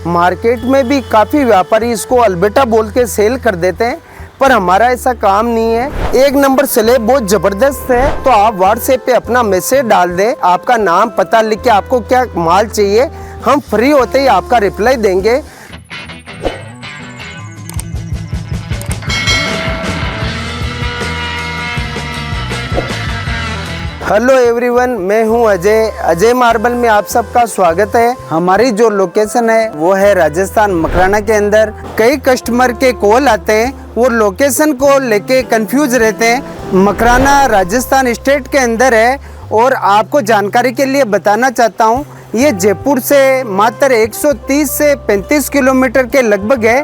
Market में भी काफ़ी व्यापारी इसको अल्बेटा बोल के सेल कर देते हैं, पर हमारा ऐसा काम नहीं है। एक नंबर स्लैब बहुत ज़बरदस्त है। तो आप व्हाट्सएप पे अपना मैसेज डाल दें, आपका नाम पता लिख के आपको क्या माल चाहिए, हम फ्री होते ही आपका रिप्लाई देंगे। हेलो एवरीवन, मैं हूं अजय मार्बल में आप सबका स्वागत है। हमारी जो लोकेशन है वो है राजस्थान मकराना के अंदर। कई कस्टमर के कॉल आते हैं, वो लोकेशन को लेके कंफ्यूज रहते हैं। मकराना राजस्थान स्टेट के अंदर है और आपको जानकारी के लिए बताना चाहता हूँ, ये जयपुर से मात्र 130 से 35 किलोमीटर के लगभग है।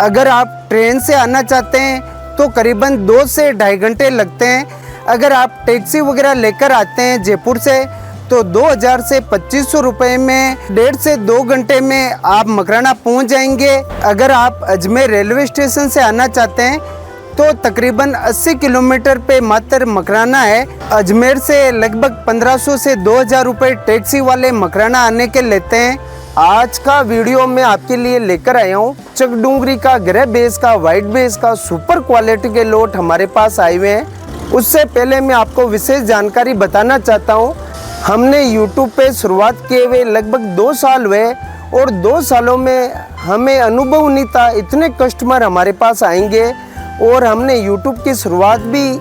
अगर आप ट्रेन से आना चाहते हैं तो करीबन 2 से ढाई घंटे लगते हैं। अगर आप टैक्सी वगैरह लेकर आते हैं जयपुर से तो 2000 से 2500 रुपये में 1.5 से 2 घंटे में आप मकराना पहुंच जाएंगे। अगर आप अजमेर रेलवे स्टेशन से आना चाहते हैं तो तकरीबन 80 किलोमीटर पे मात्र मकराना है। अजमेर से लगभग 1500 से 2000 रुपये टैक्सी वाले मकराना आने के लेते हैं। आज का वीडियो में आपके लिए लेकर आया हूँ चकडूंगरी का ग्रे बेस का वाइट बेस का सुपर क्वालिटी के लोट हमारे पास आए हुए हैं। उससे पहले मैं आपको विशेष जानकारी बताना चाहता हूँ, हमने YouTube पे शुरुआत किए हुए लगभग 2 साल हुए और 2 सालों में हमें अनुभव नहीं था इतने कस्टमर हमारे पास आएंगे। और हमने YouTube की शुरुआत भी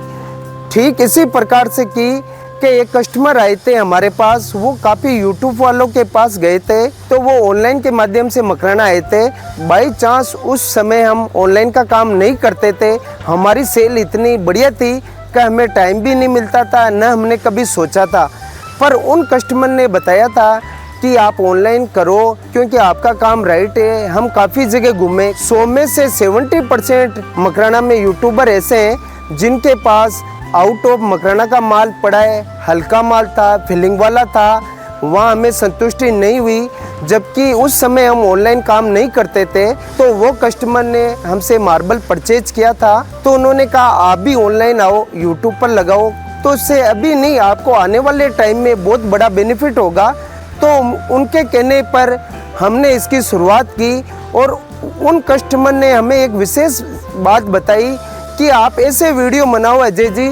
ठीक इसी प्रकार से की कि एक कस्टमर आए थे हमारे पास, वो काफ़ी YouTube वालों के पास गए थे तो वो ऑनलाइन के माध्यम से मकराना आए थे। बाई चांस उस समय हम ऑनलाइन का काम नहीं करते थे, हमारी सेल इतनी बढ़िया थी कि हमें टाइम भी नहीं मिलता था, न हमने कभी सोचा था। पर उन कस्टमर ने बताया था कि आप ऑनलाइन करो क्योंकि आपका काम राइट है। हम काफ़ी जगह घूमे, 100 में से 70% मकराना में यूट्यूबर ऐसे हैं जिनके पास आउट ऑफ मकराना का माल पड़ा है, हल्का माल था, फिलिंग वाला था, वहाँ हमें संतुष्टि नहीं हुई। जबकि उस समय हम ऑनलाइन काम नहीं करते थे तो वो कस्टमर ने हमसे मार्बल परचेज किया था तो उन्होंने कहा आप भी ऑनलाइन आओ, यूट्यूब पर लगाओ, तो उससे अभी नहीं आपको आने वाले टाइम में बहुत बड़ा बेनिफिट होगा। तो उनके कहने पर हमने इसकी शुरुआत की और उन कस्टमर ने हमें एक विशेष बात बताई कि आप ऐसे वीडियो बनाओ अजय जी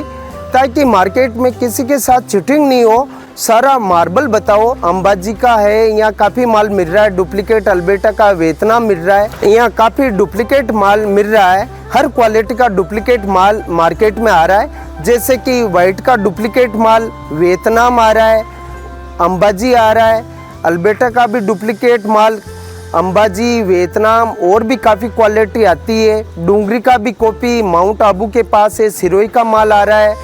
ताकि मार्केट में किसी के साथ चीटिंग नहीं हो, सारा मार्बल बताओ। अंबाजी का है, यहाँ काफ़ी माल मिल रहा है डुप्लीकेट, अल्बेटा का वियतनाम मिल रहा है, यहाँ काफ़ी डुप्लीकेट माल मिल रहा है। हर क्वालिटी का डुप्लीकेट माल मार्केट में आ रहा है, जैसे कि वाइट का डुप्लीकेट माल वियतनाम आ रहा है, अंबाजी आ रहा है, अल्बेटा का भी डुप्लीकेट माल अंबाजी, वियतनाम और भी काफ़ी क्वालिटी आती है। डूंगरी का भी कॉपी माउंट आबू के पास है, सिरोही का माल आ रहा है,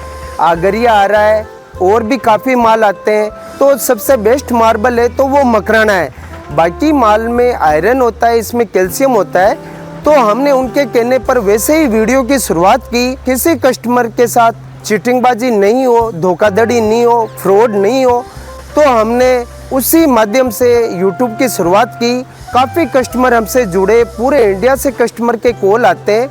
आगरिया आ रहा है और भी काफ़ी माल आते हैं। तो सबसे बेस्ट मार्बल है तो वो मकराना है। बाकी माल में आयरन होता है, इसमें कैल्शियम होता है। तो हमने उनके कहने पर वैसे ही वीडियो की शुरुआत की, किसी कस्टमर के साथ चीटिंगबाजी नहीं हो, धोखाधड़ी नहीं हो, फ्रॉड नहीं हो। तो हमने उसी माध्यम से यूट्यूब की शुरुआत की। काफ़ी कस्टमर हमसे जुड़े, पूरे इंडिया से कस्टमर के कॉल आते हैं,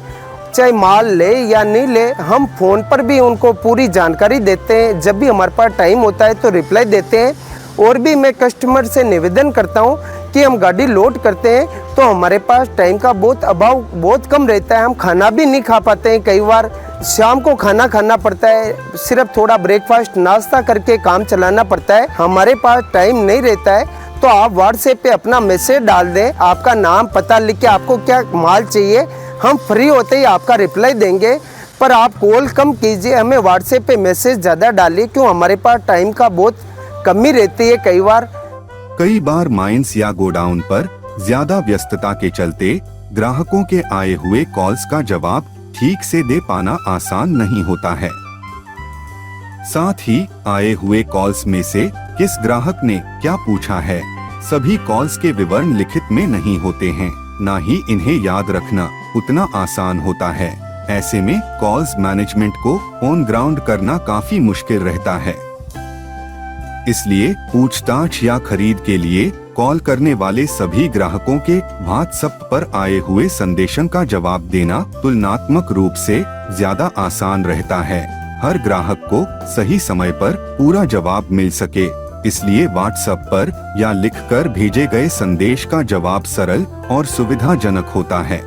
चाहे माल ले या नहीं ले, हम फ़ोन पर भी उनको पूरी जानकारी देते हैं। जब भी हमारे पास टाइम होता है तो रिप्लाई देते हैं। और भी मैं कस्टमर से निवेदन करता हूं कि हम गाड़ी लोड करते हैं तो हमारे पास टाइम का अभाव बहुत कम रहता है, हम खाना भी नहीं खा पाते हैं। कई बार शाम को खाना खाना पड़ता है, सिर्फ थोड़ा ब्रेकफास्ट नाश्ता करके काम चलाना पड़ता है, हमारे पास टाइम नहीं रहता है। तो आप व्हाट्सएप पे अपना मैसेज डाल दें, आपका नाम पता लिख के आपको क्या माल चाहिए, हम फ्री होते ही आपका रिप्लाई देंगे। पर आप कॉल कम कीजिए, हमें व्हाट्सएप पे मैसेज ज़्यादा डालिए, क्यों हमारे पास टाइम का बहुत कमी रहती है। कई बार माइंस या गोडाउन पर ज्यादा व्यस्तता के चलते ग्राहकों के आए हुए कॉल्स का जवाब ठीक से दे पाना आसान नहीं होता है। साथ ही आए हुए कॉल्स में से किस ग्राहक ने क्या पूछा है, सभी कॉल्स के विवरण लिखित में नहीं होते हैं, ना ही इन्हें याद रखना उतना आसान होता है। ऐसे में कॉल्स मैनेजमेंट को ऑन ग्राउंड करना काफी मुश्किल रहता है। इसलिए पूछताछ या खरीद के लिए कॉल करने वाले सभी ग्राहकों के व्हाट्सएप पर आए हुए संदेशों का जवाब देना तुलनात्मक रूप से ज्यादा आसान रहता है। हर ग्राहक को सही समय पर पूरा जवाब मिल सके, इसलिए व्हाट्सएप पर या लिखकर भेजे गए संदेश का जवाब सरल और सुविधाजनक होता है।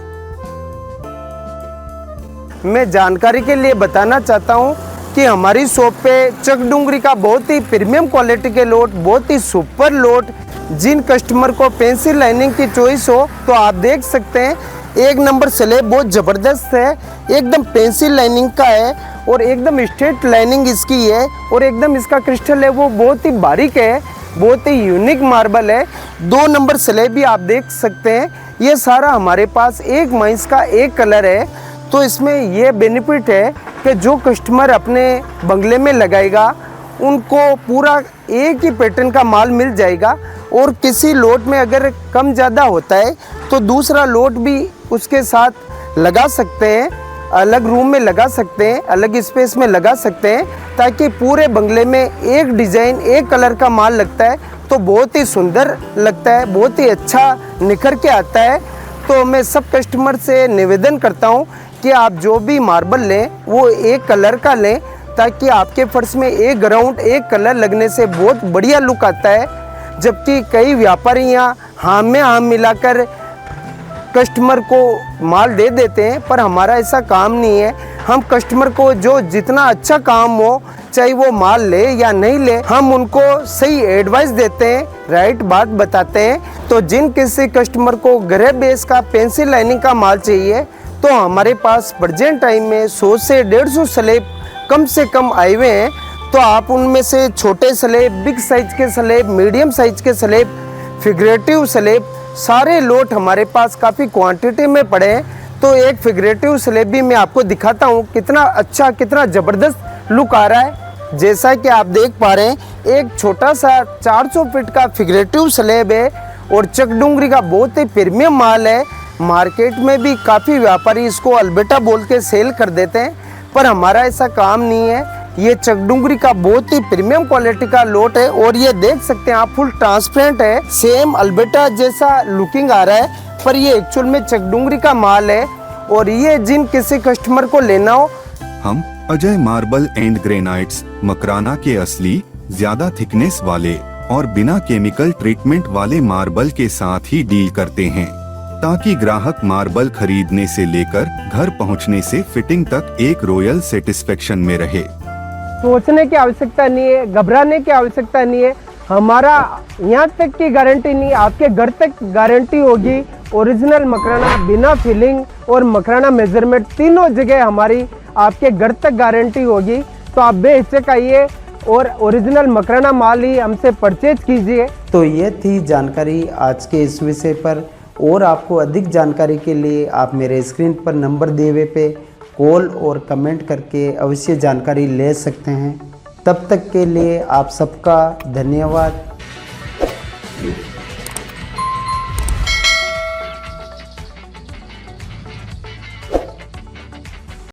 मैं जानकारी के लिए बताना चाहता हूँ कि हमारी शॉप पे चकडुंगरी का बहुत ही प्रीमियम क्वालिटी के लोट, बहुत ही सुपर लोट, जिन कस्टमर को पेंसिल लाइनिंग की चॉइस हो तो आप देख सकते हैं। एक नंबर स्लेब बहुत ज़बरदस्त है, एकदम पेंसिल लाइनिंग का है और एकदम स्ट्रेट लाइनिंग इसकी है और एकदम इसका क्रिस्टल है वो बहुत ही बारीक है, बहुत ही यूनिक मार्बल है। 2 नंबर स्लेब भी आप देख सकते हैं। ये सारा हमारे पास एक माइंस का एक कलर है, तो इसमें ये बेनिफिट है कि जो कस्टमर अपने बंगले में लगाएगा उनको पूरा एक ही पैटर्न का माल मिल जाएगा और किसी लोट में अगर कम ज़्यादा होता है तो दूसरा लोट भी उसके साथ लगा सकते हैं, अलग रूम में लगा सकते हैं, अलग स्पेस में लगा सकते हैं, ताकि पूरे बंगले में एक डिज़ाइन एक कलर का माल लगता है तो बहुत ही सुंदर लगता है, बहुत ही अच्छा निखर के आता है। तो मैं सब कस्टमर से निवेदन करता हूँ कि आप जो भी मार्बल लें वो एक कलर का लें, ताकि आपके फर्श में एक ग्राउंड एक कलर लगने से बहुत बढ़िया लुक आता है। जबकि कई व्यापारियाँ हाम में हाम मिलाकर कस्टमर को माल दे देते हैं, पर हमारा ऐसा काम नहीं है। हम कस्टमर को जो जितना अच्छा काम हो, चाहे वो माल ले या नहीं ले, हम उनको सही एडवाइस देते हैं, राइट बात बताते हैं। तो जिन किसी कस्टमर को गृह बेस का पेंसिल लाइनिंग का माल चाहिए तो हमारे पास प्रेजेंट टाइम में 100 से 150 स्लेब कम से कम आए हुए हैं। तो आप उनमें से छोटे स्लेब, बिग साइज के स्लेब, मीडियम साइज के स्लेब, फिगरेटिव स्लेब, सारे लोट हमारे पास काफ़ी क्वांटिटी में पड़े हैं। तो एक फिगरेटिव स्लेब भी मैं आपको दिखाता हूँ कितना अच्छा, कितना ज़बरदस्त लुक आ रहा है। जैसा कि आप देख पा रहे हैं, एक छोटा सा 400 फीट का फिगरेटिव स्लेब है और चकडुंगरी का बहुत ही प्रीमियम माल है। मार्केट में भी काफ़ी व्यापारी इसको अल्बेटा बोल के सेल कर देते हैं, पर हमारा ऐसा काम नहीं है। ये चकडुंगरी का बहुत ही प्रीमियम क्वालिटी का लोट है और ये देख सकते हैं आप, फुल ट्रांसपेरेंट है, सेम अल्बेटा जैसा लुकिंग आ रहा है, पर ये एक्चुअल में चकडुंगरी का माल है। और ये जिन किसी कस्टमर को लेना हो, हम Ajay marble and granites Makrana के असली, ज्यादा थिकनेस वाले और बिना केमिकल ट्रीटमेंट वाले मार्बल के साथ ही डील करते हैं, ताकि ग्राहक मार्बल खरीदने से लेकर घर पहुंचने से फिटिंग तक एक रॉयल सेटिस्फेक्शन में रहे। सोचने की आवश्यकता नहीं है, घबराने की आवश्यकता नहीं है। हमारा यहाँ तक की गारंटी नहीं, आपके घर तक गारंटी होगी। ओरिजिनल मकराना, बिना फिलिंग और मकराना मेजरमेंट, तीनों जगह हमारी आपके घर तक गारंटी होगी। तो आप बेहिचक आइए और ओरिजिनल मकराना माल ही हमसे परचेज कीजिए। तो ये थी जानकारी आज के इस विषय पर, और आपको अधिक जानकारी के लिए आप मेरे स्क्रीन पर नंबर दिए हुए पे कॉल और कमेंट करके अवश्य जानकारी ले सकते हैं। तब तक के लिए आप सबका धन्यवाद।